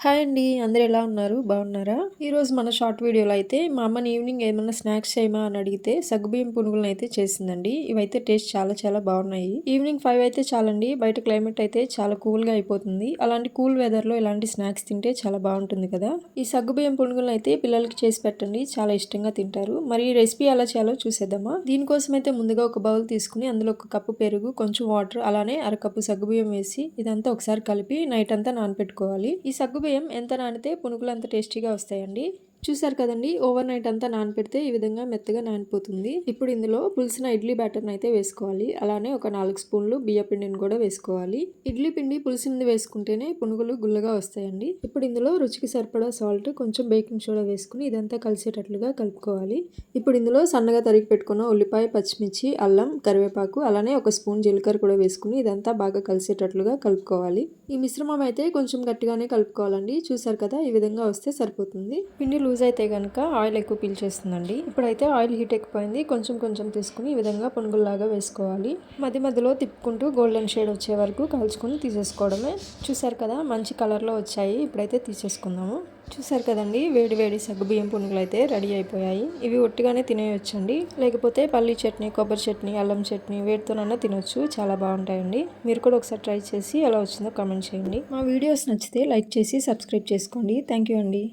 Hi అండి. అందరూ ఎలా ఉన్నారు? బాగున్నారా? ఈరోజు మన షార్ట్ వీడియోలో అయితే మా అమ్మని ఈవినింగ్ ఏమన్నా స్నాక్స్ చేయమా అని అడిగితే సగ్గుబియ్యం పునుగులను అయితే చేసిందండి. ఇవైతే టేస్ట్ చాలా చాలా బాగున్నాయి. ఈవినింగ్ 5 అయితే చాలండి. బయట క్లైమేట్ అయితే చాలా కూల్గా అయిపోతుంది. అలాంటి కూల్ వెదర్లో ఇలాంటి స్నాక్స్ తింటే చాలా బాగుంటుంది కదా. ఈ సగ్గుబియ్యం పునుగులను అయితే పిల్లలకి చేసి పెట్టండి. చాలా ఇష్టంగా తింటారు. మరి ఈ రెసిపీ ఎలా చేయాలో చూసేద్దామా? దీనికోసం అయితే ముందుగా ఒక బౌల్ తీసుకుని అందులో ఒక కప్పు పెరుగు, కొంచెం వాటర్, అలానే అరకప్పు సగ్గుబియ్యం వేసి ఇదంతా ఒకసారి కలిపి నైట్ అంతా నానపెట్టుకోవాలి. ఈ సగ్గుబియ్యం ఎంత నానితే పునుగులు అంత టేస్టీగా వస్తాయండి. చూసారు కదండి, ఓవర్ నైట్ అంతా నానపెడితే ఈ విధంగా మెత్తగా నానిపోతుంది. ఇప్పుడు ఇందులో పులిసిన ఇడ్లీ బ్యాటర్ని అయితే వేసుకోవాలి. అలానే ఒక 4 స్పూన్లు బియ్య పిండిని కూడా వేసుకోవాలి. ఇడ్లీ పిండి పులిసింది వేసుకుంటేనే పునుగులు గుల్లగా వస్తాయండి. ఇప్పుడు ఇందులో రుచికి సరిపడా సాల్ట్, కొంచెం బేకింగ్ సోడా వేసుకుని ఇదంతా కలిసేటట్లుగా కలుపుకోవాలి. ఇప్పుడు ఇందులో సన్నగా తరిగి పెట్టుకున్న ఉల్లిపాయ, పచ్చిమిర్చి, అల్లం, కరివేపాకు, అలానే ఒక స్పూన్ జీలకర్ర కూడా వేసుకుని ఇదంతా బాగా కలిసేటట్లుగా కలుపుకోవాలి. ఈ మిశ్రమం అయితే కొంచెం గట్టిగానే కలుపుకోవాలండి. చూసారు కదా, ఈ విధంగా వస్తే సరిపోతుంది. పిండి లూజ్ అయితే కనుక ఆయిల్ ఎక్కువ పీల్చేస్తుందండి. ఇప్పుడైతే ఆయిల్ హీట్ ఎక్కువైంది. కొంచెం కొంచెం తీసుకుని ఈ విధంగా పునుగుల్లాగా వేసుకోవాలి. మధ్య మధ్యలో తిప్పుకుంటూ గోల్డెన్ షేడ్ వచ్చే వరకు కాల్చుకుని తీసేసుకోవడమే. చూసారు కదా, మంచి కలర్లో వచ్చాయి. ఇప్పుడైతే తీసేసుకుందాము. చూసారు కదండి, వేడి వేడి సగ్గుబియ్యం పునుగులు అయితే రెడీ అయిపోయాయి. ఇవి ఒట్టిగానే తినేయొచ్చండి, లేకపోతే పల్లీ చట్నీ, కొబ్బరి చట్నీ, అల్లం చట్నీ వేటితోనన్నా తినొచ్చు. చాలా బాగుంటాయండి. మీరు కూడా ఒకసారి ట్రై చేసి ఎలా వచ్చిందో కామెంట్ చేయండి. మా వీడియోస్ నచ్చితే లైక్ చేసి సబ్స్క్రైబ్ చేసుకోండి. థ్యాంక్ యూ అండి.